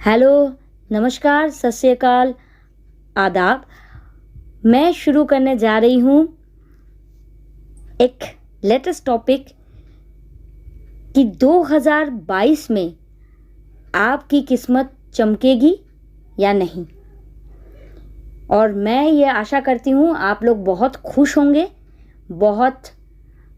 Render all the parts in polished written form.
Hello, नमस्कार, सत श्री अकाल, आदाब। मैं शुरू करने जा रही हूँ एक लेटेस्ट टॉपिक कि 2022 में आपकी किस्मत चमकेगी या नहीं। और मैं ये आशा करती हूँ आप लोग बहुत खुश होंगे, बहुत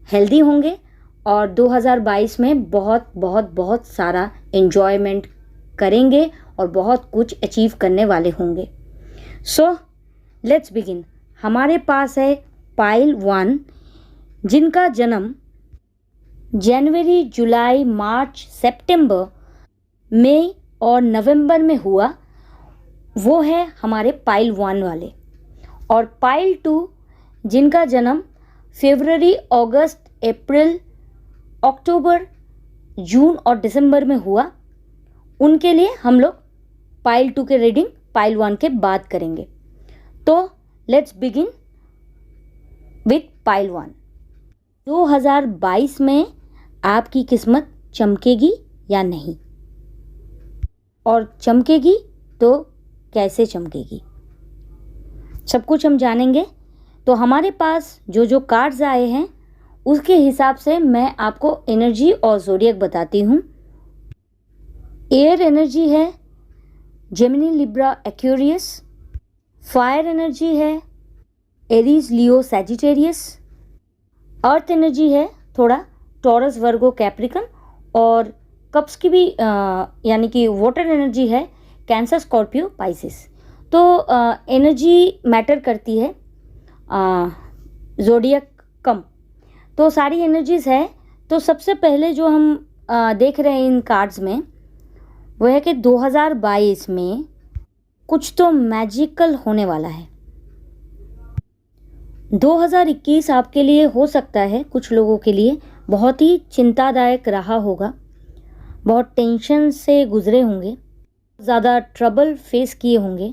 हेल्दी होंगे और 2022 में बहुत बहुत बहुत सारा एन्जॉयमेंट करेंगे और बहुत कुछ अचीव करने वाले होंगे। So let's begin. हमारे पास है पाइल 1 जिनका जन्म जनवरी, जुलाई, मार्च, सितंबर, मई और नवंबर में हुआ। वो है हमारे पाइल 1 वाले। और पाइल 2 जिनका जन्म फरवरी, अगस्त, अप्रैल, अक्टूबर, जून और दिसंबर में हुआ, उनके लिए हम लोग पाइल 2 के रीडिंग पाइल 1 के बाद करेंगे। तो लेट्स बिगिन विथ पाइल 1। 2022 में आपकी किस्मत चमकेगी या नहीं, और चमकेगी तो कैसे चमकेगी, सब कुछ हम जानेंगे। तो हमारे पास जो जो कार्ड्स आए हैं उसके हिसाब से मैं आपको एनर्जी और ज़ोडिएक बताती हूँ। एयर एनर्जी है Gemini, Libra, Aquarius. Fire energy है एरीज, लियो, सैजिटेरियस। अर्थ एनर्जी है थोड़ा टॉरस, वर्गो, कैप्रिकन। और कप्स की भी यानी कि वाटर एनर्जी है कैंसर, स्कॉर्पियो, पाइसिस। तो एनर्जी मैटर करती है, ज़ोडिएक कम। तो सारी एनर्जीज है। तो सबसे पहले जो हम देख रहे हैं इन कार्ड्स में वो है कि 2022 में कुछ तो मैजिकल होने वाला है। 2021 आपके लिए हो सकता है कुछ लोगों के लिए बहुत ही चिंतादायक रहा होगा, बहुत टेंशन से गुजरे होंगे, ज़्यादा ट्रबल फेस किए होंगे,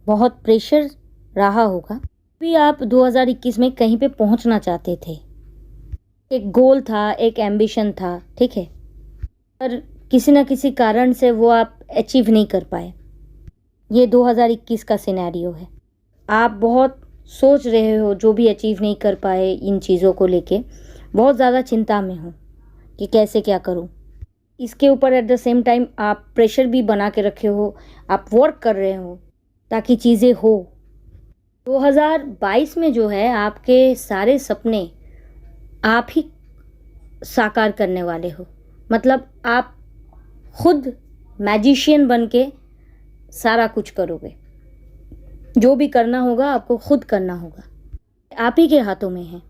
बहुत प्रेशर रहा होगा। भी आप 2021 में कहीं पे पहुंचना चाहते थे, एक गोल था, एक एम्बिशन था, ठीक है, पर किसी न किसी कारण से वो आप अचीव नहीं कर पाए। ये 2021 का सिनेरियो है। आप बहुत सोच रहे हो, जो भी अचीव नहीं कर पाए इन चीज़ों को लेके बहुत ज़्यादा चिंता में हो कि कैसे क्या करूं। इसके ऊपर एट द सेम टाइम आप प्रेशर भी बना के रखे हो, आप वर्क कर रहे हो ताकि चीज़ें हो। 2022 में जो है आपके सारे सपने आप ही साकार करने वाले हो। मतलब आप खुद मैजिशियन बन के सारा कुछ करोगे। जो भी करना होगा आपको खुद करना होगा, आप ही के हाथों में है।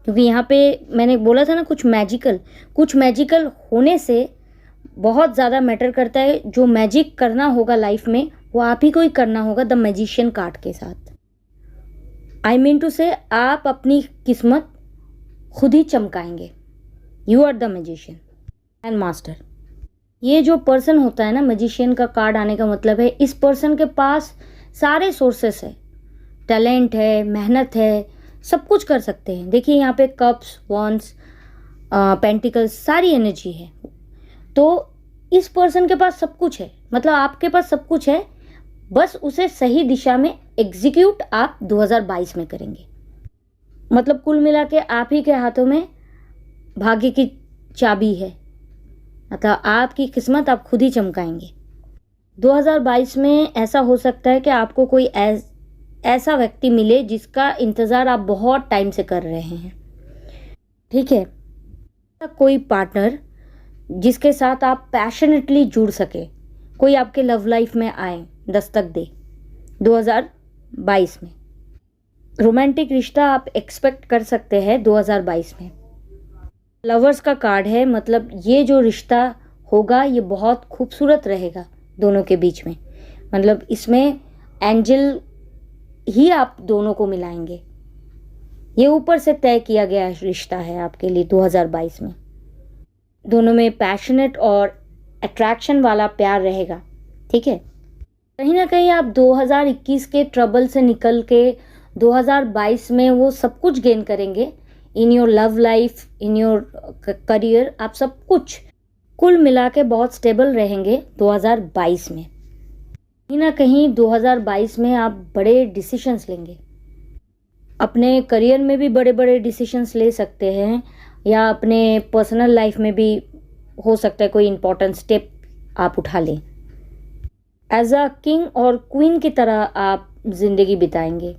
क्योंकि यहाँ पे मैंने बोला था ना कुछ मैजिकल होने से बहुत ज़्यादा मैटर करता है। जो मैजिक करना होगा लाइफ में वो आप ही को ही करना होगा, द मैजिशियन कार्ड के साथ। आई मीन टू से आप अपनी किस्मत खुद ही चमकाएंगे। You are the magician and master. ये जो पर्सन होता है ना, मैजिशियन का कार्ड आने का मतलब है इस पर्सन के पास सारे सोर्सेस है, टैलेंट है, मेहनत है, सब कुछ कर सकते हैं। देखिए यहाँ पे कप्स, वॉन्ड्स, पेंटिकल्स, सारी एनर्जी है। तो इस पर्सन के पास सब कुछ है, मतलब आपके पास सब कुछ है, बस उसे सही दिशा में एग्जीक्यूट आप 2022 में करेंगे। मतलब कुल मिला के आप ही के हाथों में भाग्य की चाबी है। मतलब आपकी किस्मत आप खुद ही चमकाएंगे। 2022 में ऐसा हो सकता है कि आपको कोई ऐसा व्यक्ति मिले जिसका इंतज़ार आप बहुत टाइम से कर रहे हैं, ठीक है। कोई पार्टनर जिसके साथ आप पैशनेटली जुड़ सके, कोई आपके लव लाइफ में आए, दस्तक दे। 2022 में रोमांटिक रिश्ता आप एक्सपेक्ट कर सकते हैं 2022 में। लवर्स का कार्ड है, मतलब ये जो रिश्ता होगा ये बहुत खूबसूरत रहेगा दोनों के बीच में। मतलब इसमें एंजल ही आप दोनों को मिलाएंगे। ये ऊपर से तय किया गया रिश्ता है आपके लिए 2022 में। दोनों में पैशनेट और अट्रैक्शन वाला प्यार रहेगा, ठीक है। कहीं ना कहीं आप 2021 के ट्रबल से निकल के 2022 में वो सब कुछ गेन करेंगे in your love life, in your career. आप सब कुछ कुल मिला के बहुत स्टेबल रहेंगे 2022 में। कहीं ना कहीं 2022 में आप बड़े डिसीशंस लेंगे। अपने करियर में भी बड़े बड़े डिसीशंस ले सकते हैं, या अपने पर्सनल लाइफ में भी हो सकता है कोई इम्पोर्टेंट स्टेप आप उठा लें। एज अ किंग और क्वीन की तरह आप ज़िंदगी बिताएंगे।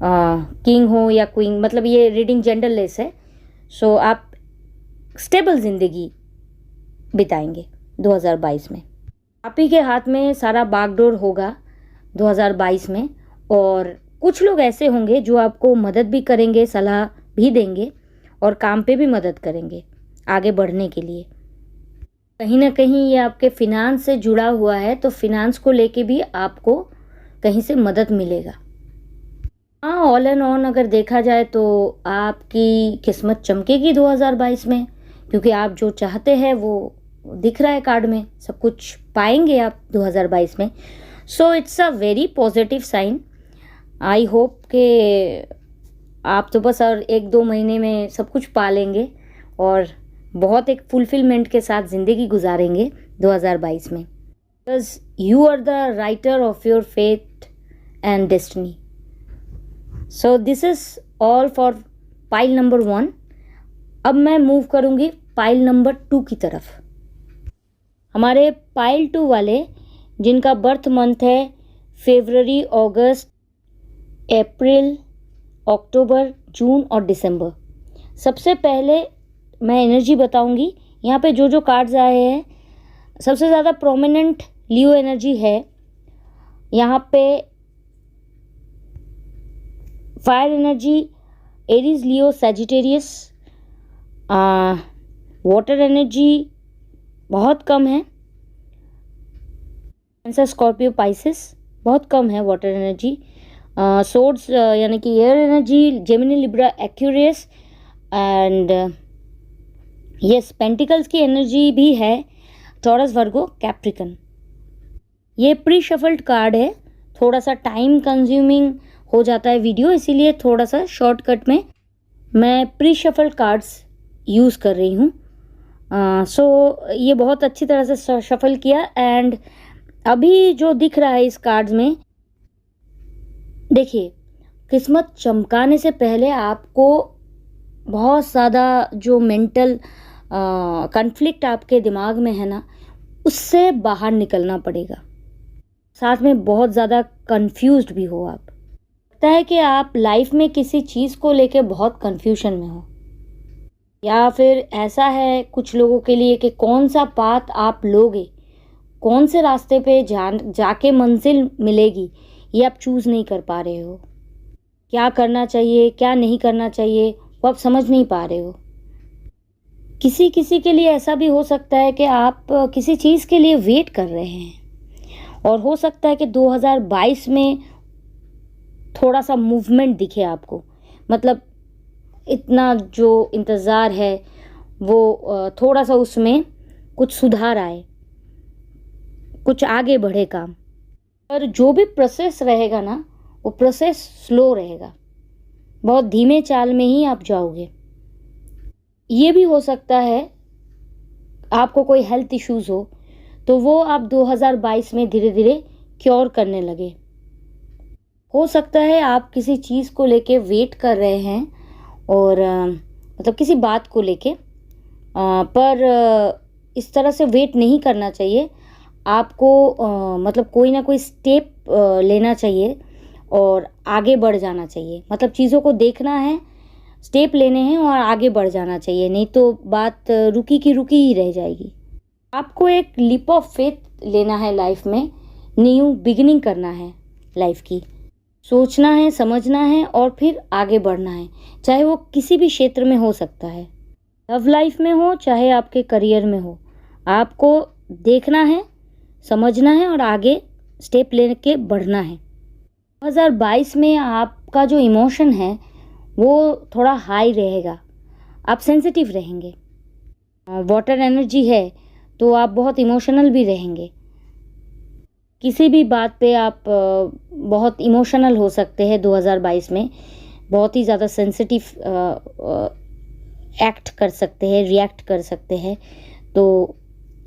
किंग हो या क्वीन, मतलब ये रीडिंग जेंडरलेस है। सो आप स्टेबल ज़िंदगी बिताएंगे 2022 में। आप ही के हाथ में सारा बागडोर होगा 2022 में। और कुछ लोग ऐसे होंगे जो आपको मदद भी करेंगे, सलाह भी देंगे और काम पे भी मदद करेंगे आगे बढ़ने के लिए। कहीं ना कहीं ये आपके फिनांस से जुड़ा हुआ है, तो फिनांस को लेके भी आपको कहीं से मदद मिलेगा। हाँ, ऑल एंड ऑन अगर देखा जाए तो आपकी किस्मत चमकेगी 2022 में, क्योंकि आप जो चाहते हैं वो दिख रहा है कार्ड में, सब कुछ पाएंगे आप 2022 में। So it's a very positive sign. I hope कि आप तो बस और 1-2 महीने में सब कुछ पा लेंगे और बहुत एक फुलफिलमेंट के साथ ज़िंदगी गुजारेंगे 2022 में। Because you are the writer of your fate and destiny. So this is all for file number 1। अब मैं मूव करूँगी पाइल नंबर 2 की तरफ। हमारे पाइल 2 वाले जिनका बर्थ मंथ है फरवरी, अगस्त, अप्रैल, अक्टूबर, जून और दिसंबर। सबसे पहले मैं एनर्जी बताऊंगी। यहाँ पे जो जो कार्ड्स आए हैं, सबसे ज़्यादा प्रोमिनेंट लियो एनर्जी है। यहाँ पे फायर एनर्जी एरीज, लियो, सैजिटेरियस। वाटर एनर्जी बहुत कम है, कैंसर, स्कॉर्पियो, पाइसेस बहुत कम है वाटर एनर्जी। सोर्ड्स यानी कि air energy, Gemini, Libra, Aquarius and yes, pentacles की एनर्जी भी है, टॉरस, वर्गो, कैप्रिकन। ये प्री शफल्ड कार्ड है, थोड़ा सा टाइम कंज्यूमिंग हो जाता है वीडियो, इसीलिए थोड़ा सा शॉर्टकट में मैं प्री शफल्ड कार्ड्स यूज़ कर रही हूँ। सो ये बहुत अच्छी तरह से शफल किया। एंड अभी जो दिख रहा है इस कार्ड्स में, देखिए, किस्मत चमकाने से पहले आपको बहुत ज़्यादा जो मेंटल कॉन्फ्लिक्ट आपके दिमाग में है ना, उससे बाहर निकलना पड़ेगा। साथ में बहुत ज़्यादा कंफ्यूज्ड भी हो आप। लगता है कि आप लाइफ में किसी चीज़ को लेके बहुत कंफ्यूजन में हो, या फिर ऐसा है कुछ लोगों के लिए कि कौन सा पाथ आप लोगे, कौन से रास्ते पे जाके मंजिल मिलेगी, ये आप चूज़ नहीं कर पा रहे हो। क्या करना चाहिए, क्या नहीं करना चाहिए, वो आप समझ नहीं पा रहे हो। किसी किसी के लिए ऐसा भी हो सकता है कि आप किसी चीज़ के लिए वेट कर रहे हैं, और हो सकता है कि 2022 में थोड़ा सा मूवमेंट दिखे आपको। मतलब इतना जो इंतज़ार है वो थोड़ा सा उसमें कुछ सुधार आए, कुछ आगे बढ़े काम। पर जो भी प्रोसेस रहेगा ना, वो प्रोसेस स्लो रहेगा, बहुत धीमे चाल में ही आप जाओगे। ये भी हो सकता है आपको कोई हेल्थ इश्यूज़ हो, तो वो आप 2022 में धीरे धीरे क्योर करने लगे। हो सकता है आप किसी चीज़ को लेके वेट कर रहे हैं, और मतलब किसी बात को लेके, पर इस तरह से वेट नहीं करना चाहिए आपको। मतलब कोई ना कोई स्टेप लेना चाहिए और आगे बढ़ जाना चाहिए। मतलब चीज़ों को देखना है, स्टेप लेने हैं और आगे बढ़ जाना चाहिए, नहीं तो बात रुकी की रुकी ही रह जाएगी। आपको एक लीप ऑफ फेथ लेना है लाइफ में, न्यू बिगिनिंग करना है लाइफ की, सोचना है, समझना है और फिर आगे बढ़ना है। चाहे वो किसी भी क्षेत्र में हो सकता है, लव लाइफ में हो चाहे आपके करियर में हो, आपको देखना है, समझना है और आगे स्टेप लेके बढ़ना है। 2022 में आपका जो इमोशन है वो थोड़ा हाई रहेगा, आप सेंसिटिव रहेंगे। वाटर एनर्जी है तो आप बहुत इमोशनल भी रहेंगे। किसी भी बात पे आप बहुत इमोशनल हो सकते हैं 2022 में, बहुत ही ज़्यादा सेंसिटिव एक्ट कर सकते हैं, रिएक्ट कर सकते हैं, तो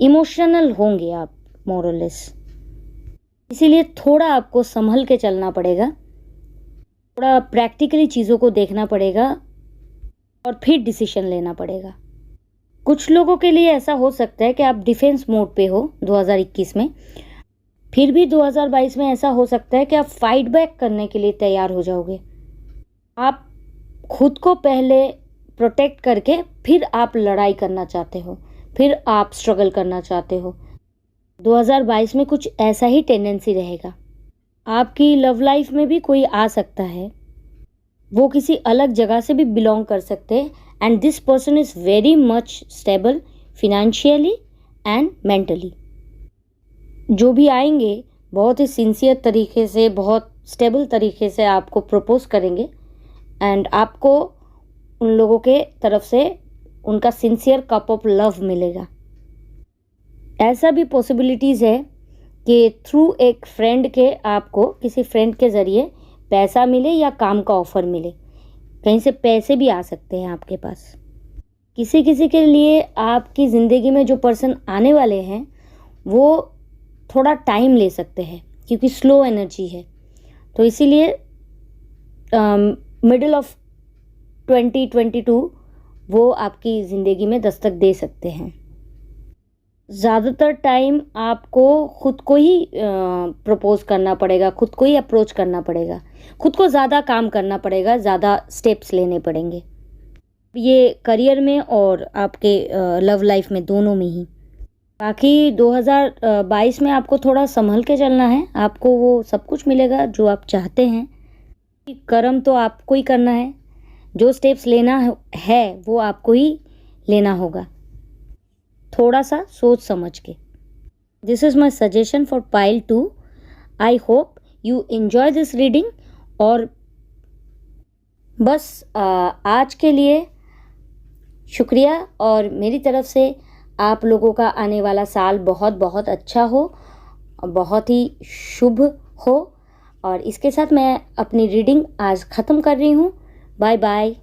इमोशनल होंगे आप मोर और लेस। इसीलिए थोड़ा आपको संभल के चलना पड़ेगा, थोड़ा प्रैक्टिकली चीज़ों को देखना पड़ेगा और फिर डिसीजन लेना पड़ेगा। कुछ लोगों के लिए ऐसा हो सकता है कि आप डिफेंस मोड पे हो 2021 में, फिर भी 2022 में ऐसा हो सकता है कि आप फाइट बैक करने के लिए तैयार हो जाओगे। आप खुद को पहले प्रोटेक्ट करके फिर आप लड़ाई करना चाहते हो, फिर आप स्ट्रगल करना चाहते हो। 2022 में कुछ ऐसा ही टेंडेंसी रहेगा। आपकी लव लाइफ में भी कोई आ सकता है, वो किसी अलग जगह से भी बिलोंग कर सकते हैं, and this person is very much stable financially and mentally. जो भी आएंगे बहुत ही सिंसियर तरीके से, बहुत स्टेबल तरीके से आपको प्रपोज करेंगे, एंड आपको उन लोगों के तरफ से उनका सिंसियर कप ऑफ लव मिलेगा। ऐसा भी पॉसिबिलिटीज़ है कि थ्रू एक फ्रेंड के आपको किसी फ्रेंड के ज़रिए पैसा मिले या काम का ऑफ़र मिले। कहीं से पैसे भी आ सकते हैं आपके पास। किसी किसी के लिए आपकी ज़िंदगी में जो पर्सन आने वाले हैं वो थोड़ा टाइम ले सकते हैं, क्योंकि स्लो एनर्जी है। तो इसीलिए मिडिल ऑफ 2022 वो आपकी ज़िंदगी में दस्तक दे सकते हैं। ज़्यादातर टाइम आपको खुद को ही प्रपोज करना पड़ेगा, खुद को ही अप्रोच करना पड़ेगा, खुद को ज़्यादा काम करना पड़ेगा, ज़्यादा स्टेप्स लेने पड़ेंगे, ये करियर में और आपके लव लाइफ में, दोनों में ही। बाकी 2022 में आपको थोड़ा संभल के चलना है। आपको वो सब कुछ मिलेगा जो आप चाहते हैं। कर्म तो आपको ही करना है, जो स्टेप्स लेना है वो आपको ही लेना होगा, थोड़ा सा सोच समझ के। This is my suggestion for pile 2। I hope you enjoy this reading. और बस आज के लिए शुक्रिया, और मेरी तरफ से आप लोगों का आने वाला साल बहुत बहुत अच्छा हो, बहुत ही शुभ हो। और इसके साथ मैं अपनी रीडिंग आज ख़त्म कर रही हूँ। Bye bye.